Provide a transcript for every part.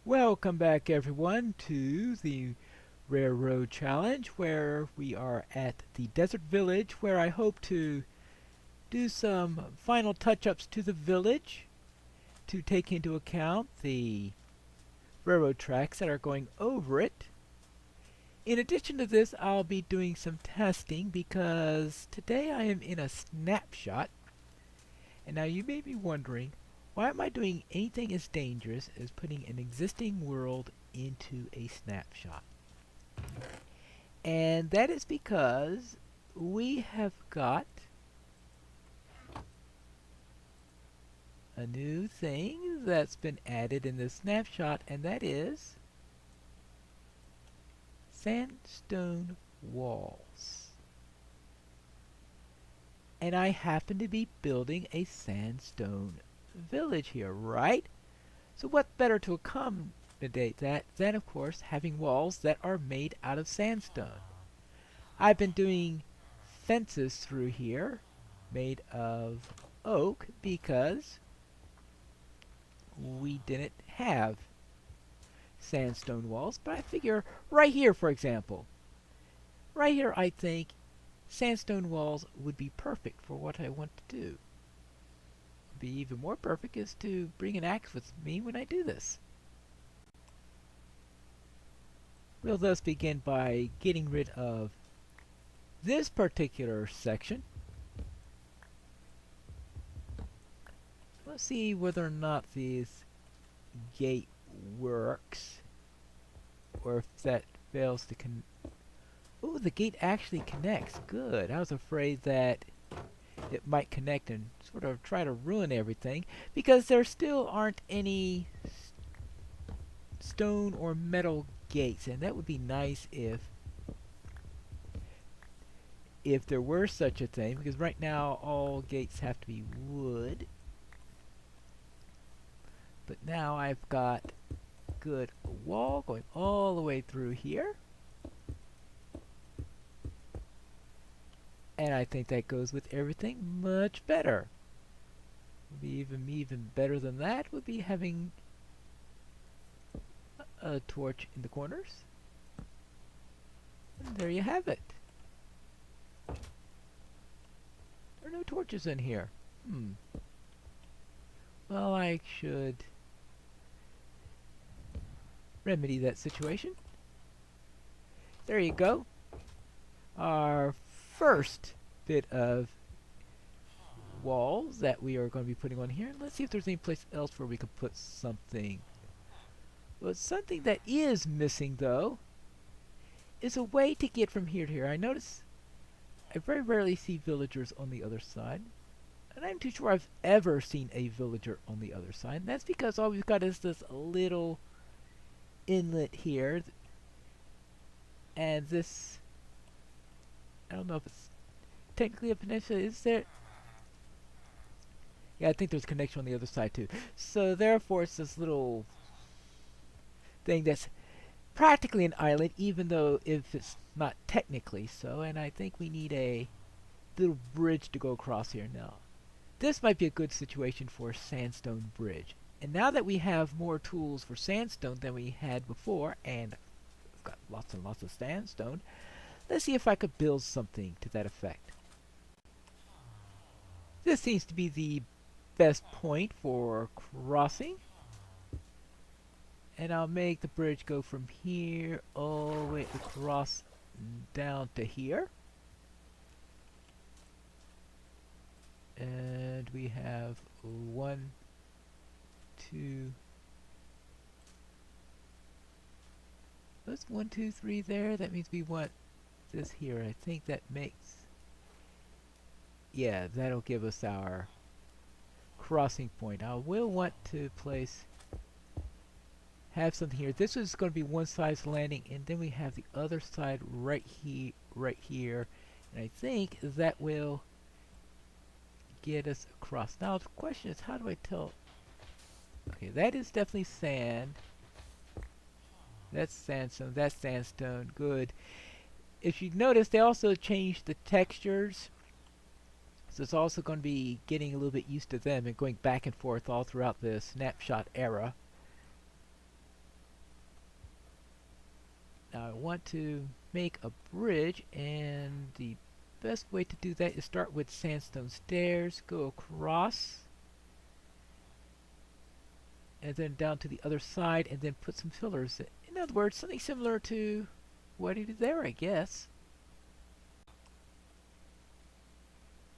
Welcome back everyone to the Railroad Challenge where we are at the Desert Village where I hope to do some final touch-ups to the village to take into account the railroad tracks that are going over it. In addition to this, I'll be doing some testing because today I am in a snapshot. And now you may be wondering, why am I doing anything as dangerous as putting an existing world into a snapshot? And that is because we have got a new thing that's been added in this snapshot, and that is sandstone walls. And I happen to be building a sandstone village here, right? So what better to accommodate that than, of course, having walls that are made out of sandstone. I've been doing fences through here made of oak because we didn't have sandstone walls, but I figure right here, for example, right here I think sandstone walls would be perfect for what I want to do. Be even more perfect is to bring an axe with me when I do this. We'll thus begin by getting rid of this particular section. Let's see whether or not this gate works, or if that fails to oh, the gate actually connects. Good. I was afraid that it might connect and sort of try to ruin everything, because there still aren't any stone or metal gates, and that would be nice if there were such a thing, because right now all gates have to be wood. But now I've got a good wall going all the way through here. And I think that goes with everything much better. Would be even better than that would be having a torch in the corners. And there you have it. There are no torches in here. Well, I should remedy that situation. There you go. Our first bit of walls that we are going to be putting on here. Let's see if there's any place else where we could put something. Well, something that is missing, though, is a way to get from here to here. I notice I very rarely see villagers on the other side, and I'm too sure I've ever seen a villager on the other side. And that's because all we've got is this little inlet here, and this, I don't know if it's technically a peninsula. Is there? Yeah, I think there's a connection on the other side too. So therefore it's this little thing that's practically an island, even though if it's not technically so. And I think we need a little bridge to go across here now. This might be a good situation for a sandstone bridge. And now that we have more tools for sandstone than we had before, and we've got lots and lots of sandstone, let's see if I could build something to that effect. This seems to be the best point for crossing. And I'll make the bridge go from here all the way across down to here. And we have 1, 2. That's 1, 2, 3 there. That means we want this here. I think that makes, yeah, that'll give us our crossing point. I will want to have something here. This is going to be one side's landing, and then we have the other side right here, and I think that will get us across. Now the question is, how do I tell? Okay, that is definitely sand. That's sandstone. That's sandstone. Good. If you notice, they also changed the textures, so it's also going to be getting a little bit used to them and going back and forth all throughout the snapshot era. Now I want to make a bridge, and the best way to do that is start with sandstone stairs, go across, and then down to the other side, and then put some pillars. In other words, something similar to what I did there, I guess.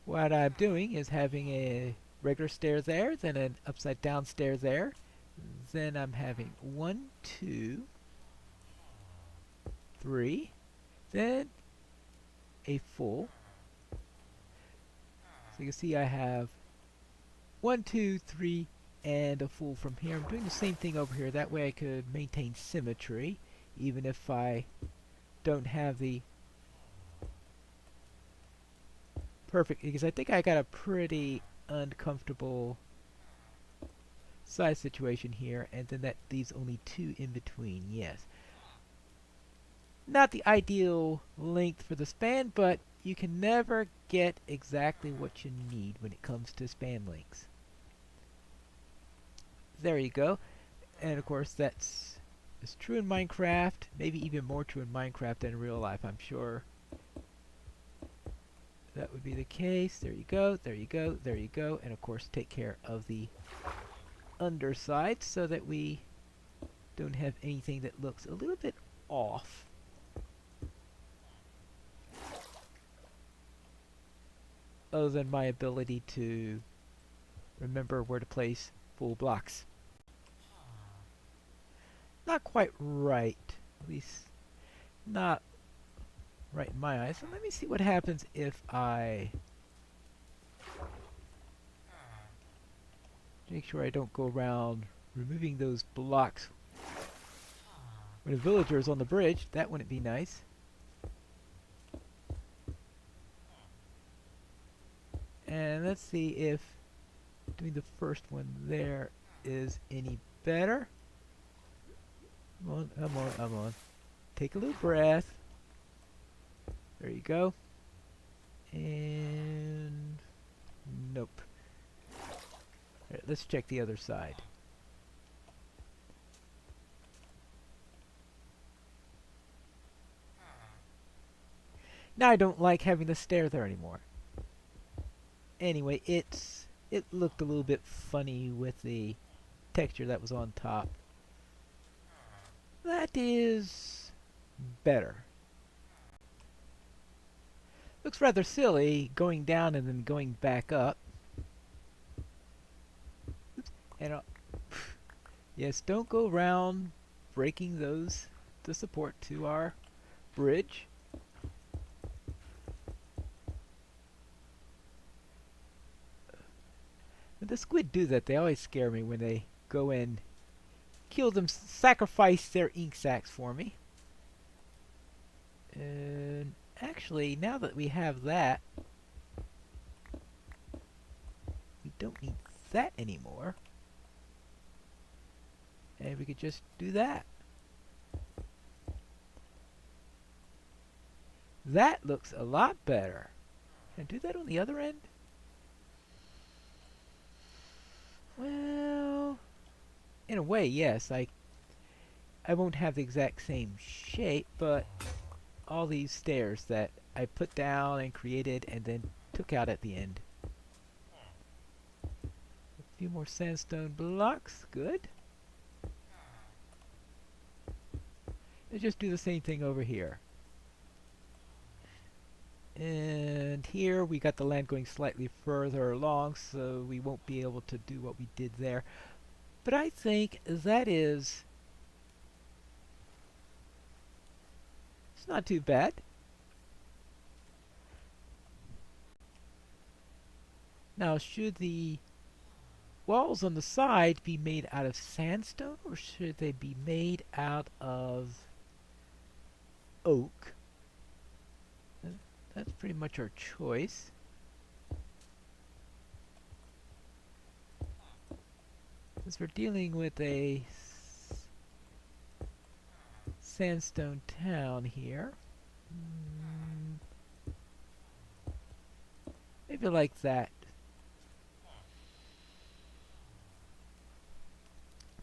What I'm doing is having a regular stair there, then an upside down stair there. Then I'm having 1, 2, 3, then a full. So you can see I have 1, 2, 3, and a full from here. I'm doing the same thing over here. That way I could maintain symmetry, even if I don't have the perfect, because I think I got a pretty uncomfortable size situation here, and then that leaves only 2 in between. Yes, not the ideal length for the span, but you can never get exactly what you need when it comes to span lengths. There you go. And of course that's true in Minecraft, maybe even more true in Minecraft than in real life. I'm sure that would be the case. There you go, there you go, there you go. And of course take care of the underside so that we don't have anything that looks a little bit off. Other than my ability to remember where to place full blocks. Not quite right. At least not right in my eyes. So let me see what happens if I make sure I don't go around removing those blocks when a villager is on the bridge. That wouldn't be nice. And let's see if doing the first one there is any better. Come on, come on, come on. Take a little breath. There you go. And nope. Alright, let's check the other side. Now I don't like having the stair there anymore. Anyway, it looked a little bit funny with the texture that was on top. That is better. Looks rather silly going down and then going back up. Oops. And yes, don't go around breaking the support to our bridge. When the squid do that, they always scare me when they go and kill them, sacrifice their ink sacs for me. And actually, now that we have that, we don't need that anymore. And we could just do that. That looks a lot better. Can I do that on the other end? Well, in a way, yes. I won't have the exact same shape, but all these stairs that I put down and created and then took out at the end. A few more sandstone blocks, good. Let's just do the same thing over here. And here we got the land going slightly further along, so we won't be able to do what we did there. But I think that is... it's not too bad. Now, should the walls on the side be made out of sandstone, or should they be made out of oak? That's pretty much our choice. Since we're dealing with a sandstone town here, maybe like that.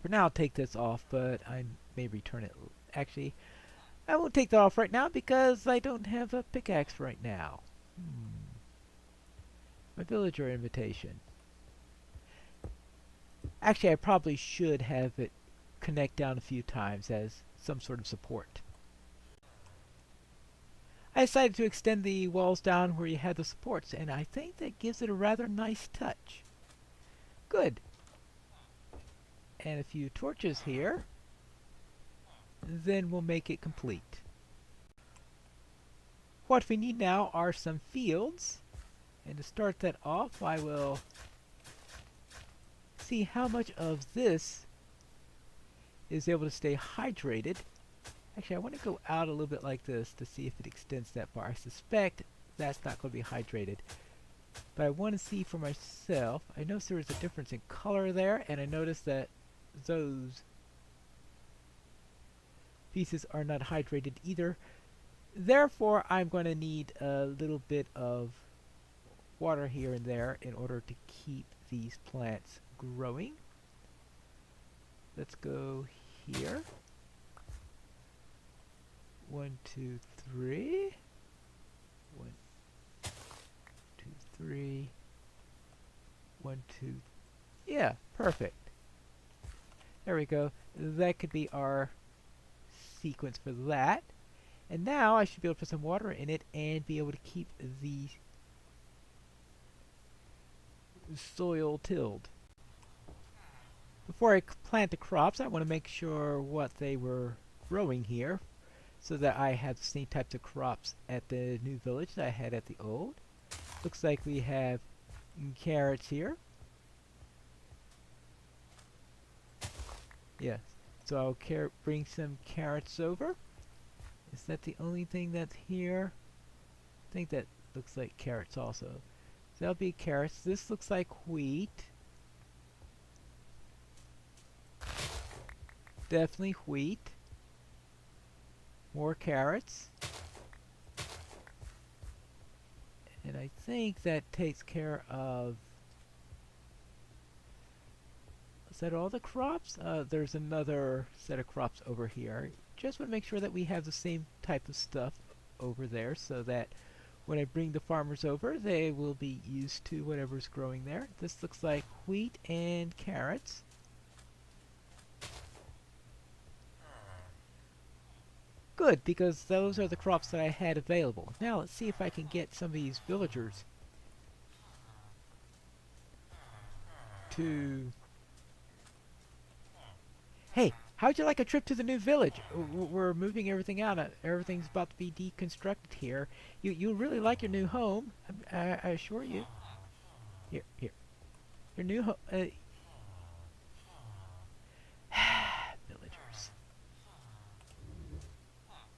For now I'll take this off, but I may return it. Actually, I won't take that off right now because I don't have a pickaxe right now. My villager invitation. Actually, I probably should have it connect down a few times as some sort of support. I decided to extend the walls down where you had the supports, and I think that gives it a rather nice touch. Good. And a few torches here. Then we'll make it complete. What we need now are some fields. And to start that off, I will see how much of this is able to stay hydrated. Actually, I want to go out a little bit like this to see if it extends that far. I suspect that's not going to be hydrated. But I want to see for myself. I noticed there was a difference in color there, and I noticed that those pieces are not hydrated either. Therefore, I'm going to need a little bit of water here and there in order to keep these plants growing. Let's go here. 1, 2, 3. 1, 2, 3. 1, 2. Yeah, perfect. There we go. That could be our sequence for that. And now I should be able to put some water in it and be able to keep the soil tilled. Before I plant the crops, I want to make sure what they were growing here, so that I have the same types of crops at the new village that I had at the old. Looks like we have carrots here. Yes, so I'll bring some carrots over. Is that the only thing that's here? I think that looks like carrots also. So that'll be carrots. This looks like wheat. Definitely wheat. More carrots. And I think that takes care of... Is that all the crops? There's another set of crops over here. Just want to make sure that we have the same type of stuff over there so that when I bring the farmers over, they will be used to whatever's growing there. This looks like wheat and carrots. Good, because those are the crops that I had available. Now let's see if I can get some of these villagers to... Hey, how'd you like a trip to the new village? We're moving everything out. Everything's about to be deconstructed here. You really like your new home, I assure you. Here. Your new home... Villagers.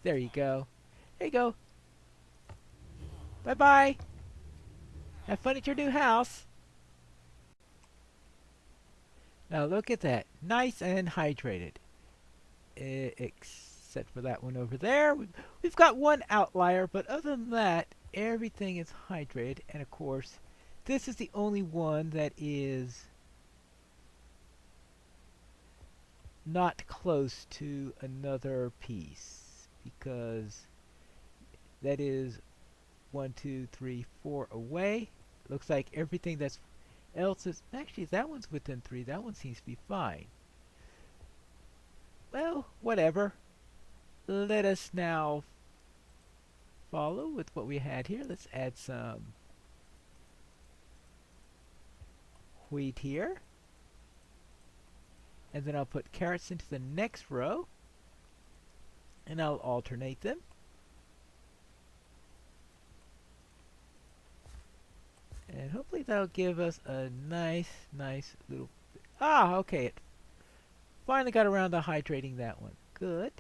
There you go. There you go. Bye-bye. Have fun at your new house. Now look at that. Nice and hydrated. Except for that one over there. We've got one outlier, but other than that, everything is hydrated. And of course, this is the only one that is not close to another piece. Because that is 1, 2, 3, 4 away. Looks like everything that's else is... Actually, that one's within 3. That one seems to be fine. Well, whatever. Let us now follow with what we had here. Let's add some wheat here. And then I'll put carrots into the next row. And I'll alternate them. And hopefully that'll give us a nice little... Ah, okay. It finally got around to hydrating that one. Good.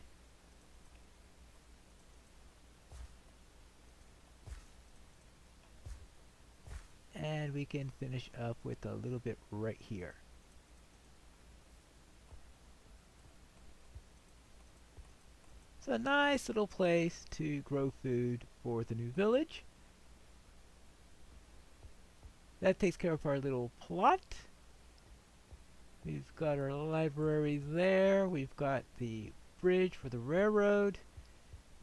And we can finish up with a little bit right here. It's a nice little place to grow food for the new village. That takes care of our little plot. We've got our library there. We've got the bridge for the railroad.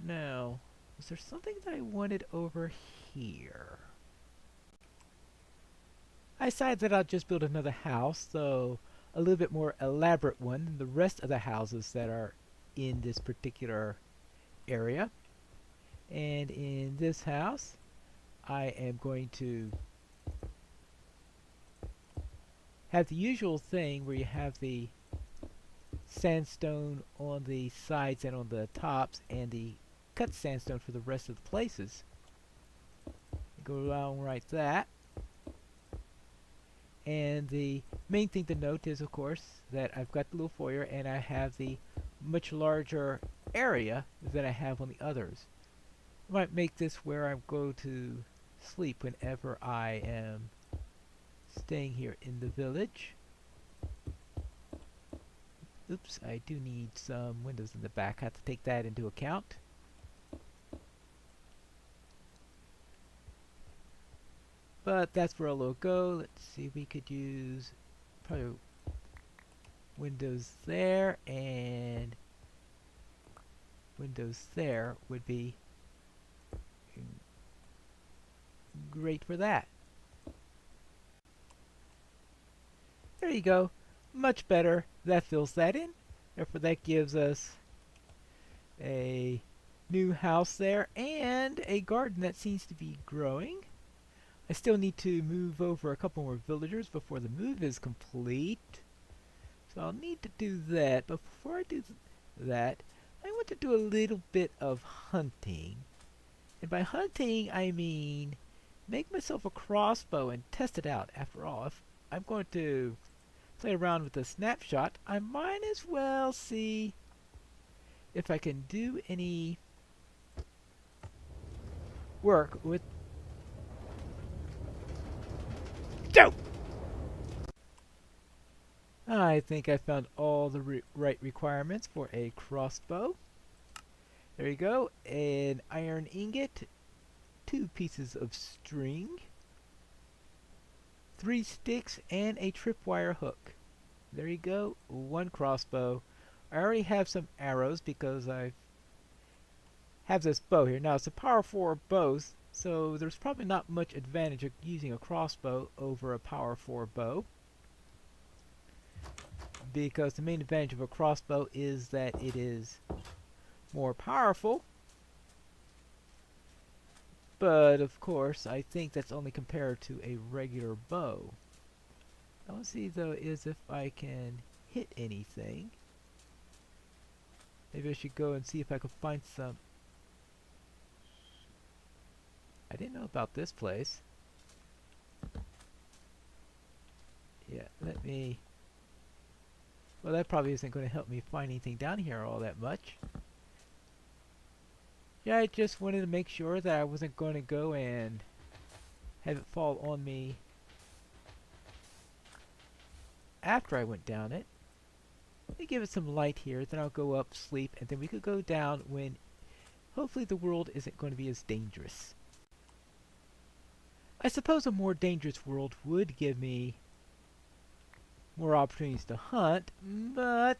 Now, is there something that I wanted over here? I decided that I'll just build another house, though a little bit more elaborate one than the rest of the houses that are in this particular area. And in this house, I am going to have the usual thing where you have the sandstone on the sides and on the tops, and the cut sandstone for the rest of the places. Go along like that. And the main thing to note is, of course, that I've got the little foyer and I have the much larger area than I have on the others. I might make this where I go to sleep whenever I am staying here in the village. Oops, I do need some windows in the back. I have to take that into account. But that's where I'll go. Let's see, we could use probably windows there, and windows there would be great for that. There you go. Much better. That fills that in. Therefore, that gives us a new house there and a garden that seems to be growing. I still need to move over a couple more villagers before the move is complete. So I'll need to do that. But before I do that, I want to do a little bit of hunting. And by hunting, I mean make myself a crossbow and test it out. After all, if I'm going to play around with the snapshot, I might as well see if I can do any work with... Go! I think I found all the right requirements for a crossbow. There you go. An iron ingot, 2 pieces of string, 3 sticks, and a tripwire hook. There you go. 1 crossbow. I already have some arrows because I have this bow here. Now, it's a power 4 bow, so there's probably not much advantage of using a crossbow over a power 4 bow, because the main advantage of a crossbow is that it is more powerful. But of course, I think that's only compared to a regular bow. I want to see though is if I can hit anything. Maybe I should go and see if I can find some. I didn't know about this place. Yeah, let me... Well, that probably isn't going to help me find anything down here all that much. Yeah, I just wanted to make sure that I wasn't going to go and have it fall on me after I went down it. Let me give it some light here, then I'll go up, sleep, and then we could go down when hopefully the world isn't going to be as dangerous. I suppose a more dangerous world would give me more opportunities to hunt, but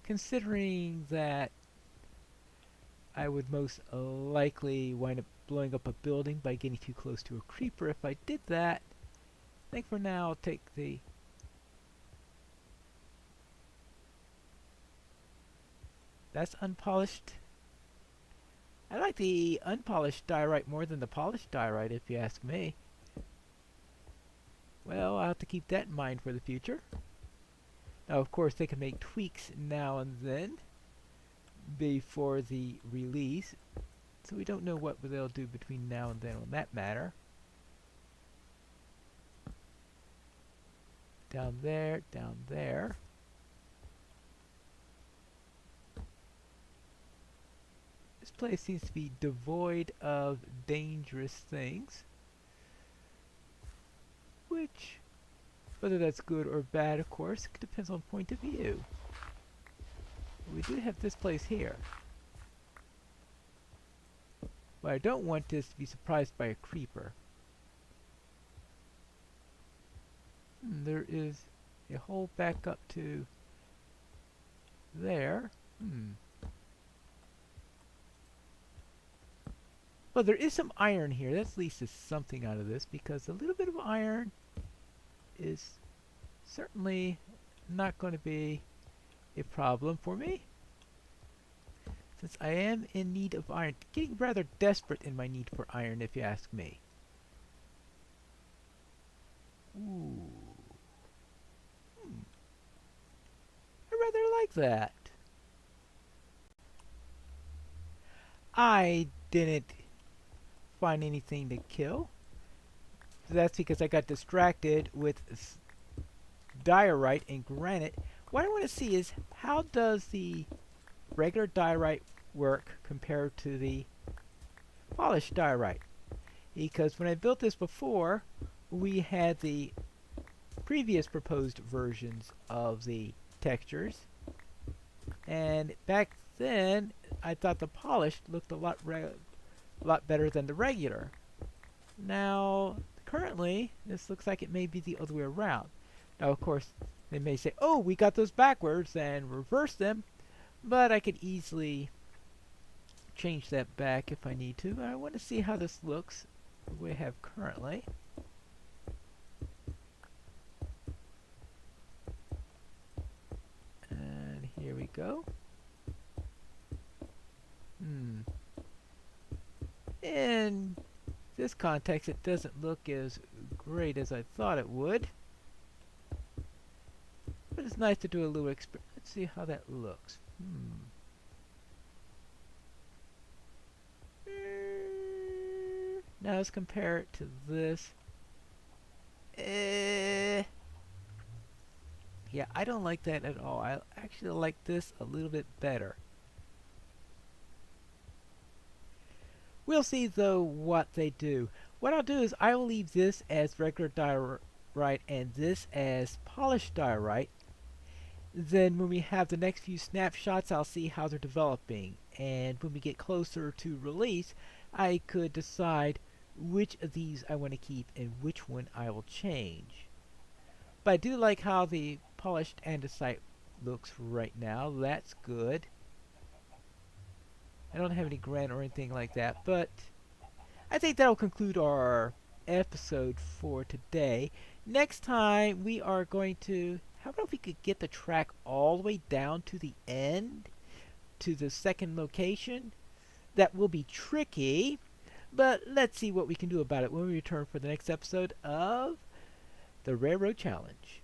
considering that I would most likely wind up blowing up a building by getting too close to a creeper if I did that, I think for now I'll take the... That's unpolished. I like the unpolished diorite more than the polished diorite, if you ask me. Well, I'll have to keep that in mind for the future. Now, of course, they can make tweaks now and then before the release, so we don't know what they'll do between now and then on that matter. Down there, down there. This place seems to be devoid of dangerous things, which, whether that's good or bad, of course, it depends on point of view. We do have this place here. But I don't want this to be surprised by a creeper. There is a hole back up to there. Well, there is some iron here. That's at least is something out of this, because a little bit of iron is certainly not going to be a problem for me, since I am in need of iron. Getting rather desperate in my need for iron, if you ask me. Ooh. I rather like that. I didn't find anything to kill. That's because I got distracted with diorite and granite. What I want to see is, how does the regular diorite work compared to the polished diorite? Because when I built this before, we had the previous proposed versions of the textures, and back then I thought the polished looked a lot better than the regular. Now currently this looks like it may be the other way around. Now of course they may say, oh, we got those backwards, and reverse them, but I could easily change that back if I need to. But I want to see how this looks we have currently. And here we go. In this context, it doesn't look as great as I thought it would, but it's nice to do a little experiment. Let's see how that looks. Now let's compare it to this. Yeah, I don't like that at all. I actually like this a little bit better. We'll see though what they do. What I'll do is I will leave this as regular diorite and this as polished diorite. Then when we have the next few snapshots, I'll see how they're developing. And when we get closer to release, I could decide which of these I want to keep and which one I will change. But I do like how the polished andesite looks right now. That's good. I don't have any granite or anything like that, but I think that'll conclude our episode for today. Next time we are going to, how about if we could get the track all the way down to the end, to the second location? That will be tricky, but let's see what we can do about it when we return for the next episode of the Railroad Challenge.